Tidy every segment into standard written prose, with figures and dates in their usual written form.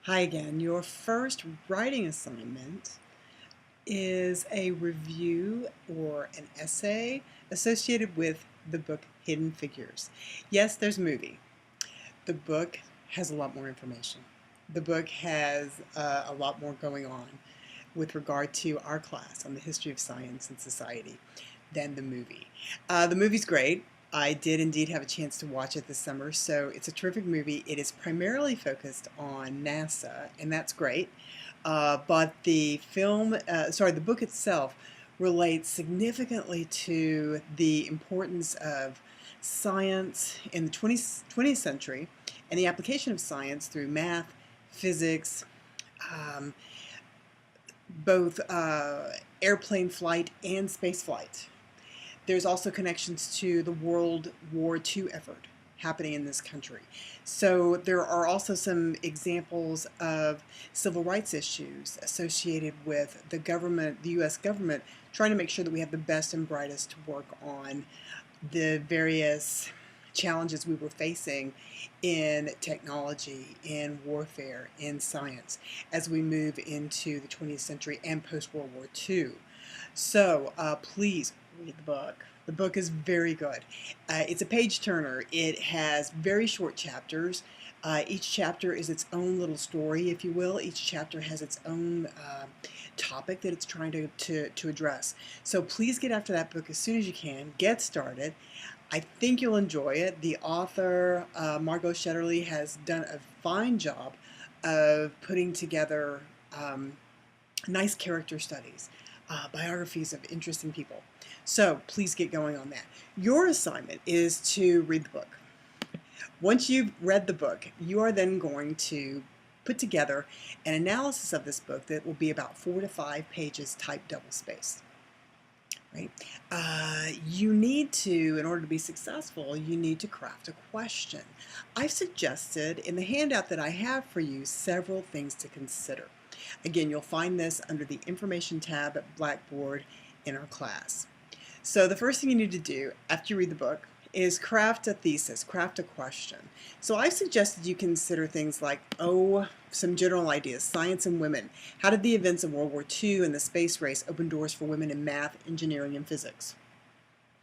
Hi again. Your first writing assignment is a review or an essay associated with the book Hidden Figures. Yes, there's a movie. The book has a lot more information. The book has a lot more going on with regard to our class on the history of science and society than the movie. The movie's great. I did indeed have a chance to watch it this summer, so it's a terrific movie. It is primarily focused on NASA, and that's great. But the book itself relates significantly to the importance of science in the 20th century and the application of science through math, physics, um, both airplane flight and space flight. There's also connections to the World War II effort happening in this country. So there are also some examples of civil rights issues associated with the government, the U.S. government, trying to make sure that we have the best and brightest to work on the various challenges we were facing in technology, in warfare, in science, as we move into the 20th century and post-World War II. So please read the book. The book is very good. It's a page turner. It has very short chapters. Each chapter is its own little story, if you will. Each chapter has its own topic that it's trying to address. So please get after that book as soon as you can. Get started. I think you'll enjoy it. The author, Margot Shetterly, has done a fine job of putting together nice character studies, biographies of interesting people. So please get going on that. Your assignment is to read the book. Once you've read the book, you are then going to put together an analysis of this book that will be about 4 to 5 pages typed double-spaced. Right? You need to, in order to be successful, you need to craft a question. I've suggested in the handout that I have for you several things to consider. Again, you'll find this under the Information tab at Blackboard in our class. So the first thing you need to do after you read the book is craft a thesis, craft a question. So I've suggested you consider things like, some general ideas, science and women. How did the events of World War II and the space race open doors for women in math, engineering, and physics?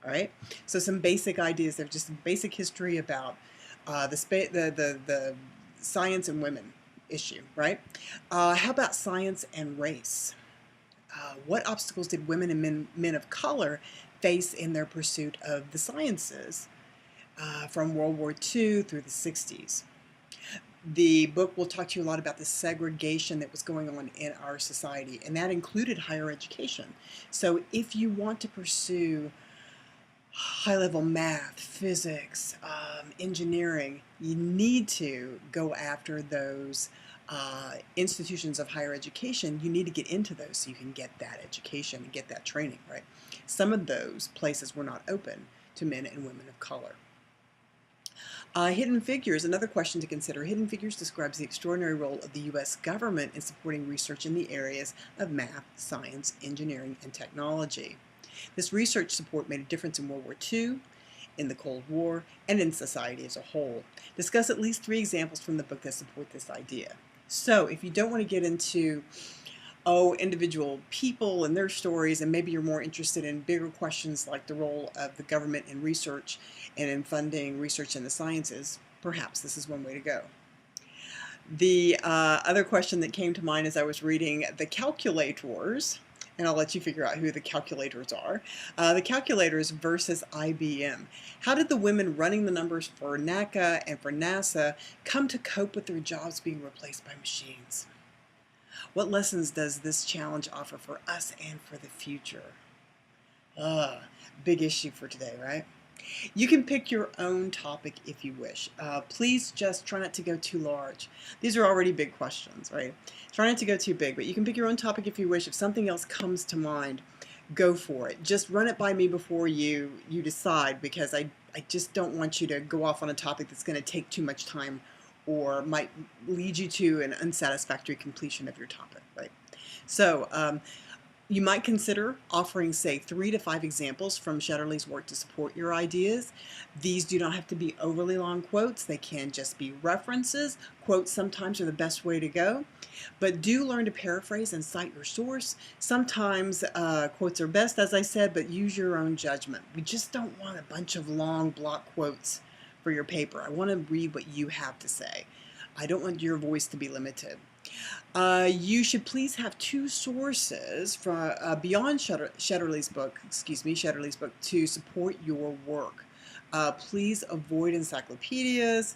All right, so some basic ideas there, just basic history about the science and women issue, right? How about science and race? What obstacles did women and men of color face in their pursuit of the sciences from World War II through the 60s? The book will talk to you a lot about the segregation that was going on in our society, and that included higher education. So if you want to pursue high-level math, physics, engineering, you need to go after those institutions of higher education. You need to get into those so you can get that education and get that training, right? Some of those places were not open to men and women of color. Hidden Figures, another question to consider. Hidden Figures describes the extraordinary role of the U.S. government in supporting research in the areas of math, science, engineering, and technology. This research support made a difference in World War II, in the Cold War, and in society as a whole. Discuss at least 3 examples from the book that support this idea. So if you don't want to get into individual people and their stories, and maybe you're more interested in bigger questions like the role of the government in research and in funding research in the sciences, perhaps this is one way to go. The other question that came to mind as I was reading the calculators, and I'll let you figure out who the calculators are. The calculators versus IBM. How did the women running the numbers for NACA and for NASA come to cope with their jobs being replaced by machines? What lessons does this challenge offer for us and for the future? Big issue for today, right? You can pick your own topic if you wish. Please just try not to go too large. These are already big questions, right? Try not to go too big, but you can pick your own topic if you wish. If something else comes to mind, go for it. Just run it by me before you decide, because I just don't want you to go off on a topic that's going to take too much time or might lead you to an unsatisfactory completion of your topic, right? So You might consider offering, say, 3 to 5 examples from Shetterly's work to support your ideas. These do not have to be overly long quotes. They can just be references. Quotes sometimes are the best way to go, but do learn to paraphrase and cite your source. Sometimes quotes are best, as I said, but use your own judgment. We just don't want a bunch of long block quotes for your paper. I want to read what you have to say. I don't want your voice to be limited. You should please have 2 sources from beyond Shetterly's book to support your work. Please avoid encyclopedias,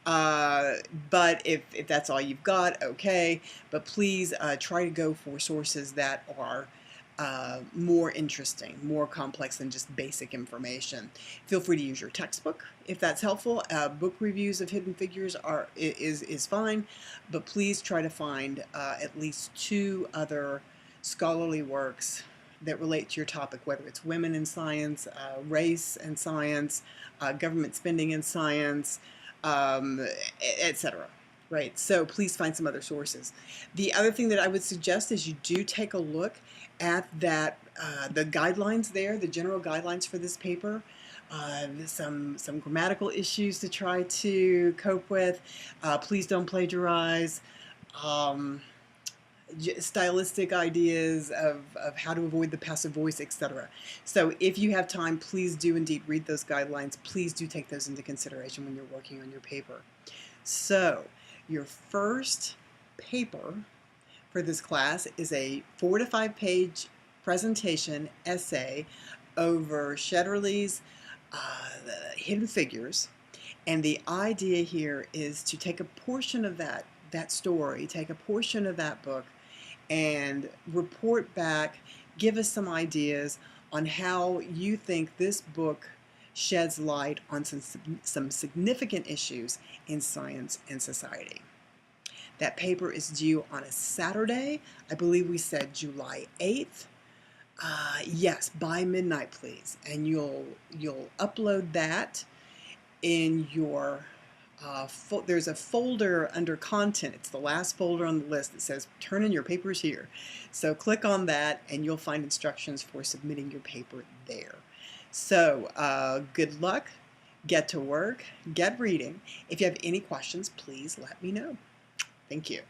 but if that's all you've got, okay. But please try to go for sources that are more interesting, more complex than just basic information. Feel free to use your textbook if that's helpful. Book reviews of Hidden Figures is fine, but please try to find at least 2 other scholarly works that relate to your topic, whether it's women in science, race and science, government spending in science, etc. Right, so please find some other sources. The other thing that I would suggest is you do take a look at that the guidelines there, the general guidelines for this paper. Some grammatical issues to try to cope with. Please don't plagiarize. Stylistic ideas of how to avoid the passive voice, etc. So if you have time, please do indeed read those guidelines. Please do take those into consideration when you're working on your paper. So your first paper for this class is a 4 to 5 page presentation essay over Shetterly's Hidden Figures. And the idea here is to take a portion of that story, take a portion of that book, and report back, give us some ideas on how you think this book sheds light on some significant issues in science and society. That paper is due on a Saturday. I believe we said July 8th. Yes, by midnight, please. And you'll upload that in your there's a folder under content. It's the last folder on the list that says turn in your papers here. So click on that and you'll find instructions for submitting your paper there. So good luck, get to work, get reading. If you have any questions, please let me know. Thank you.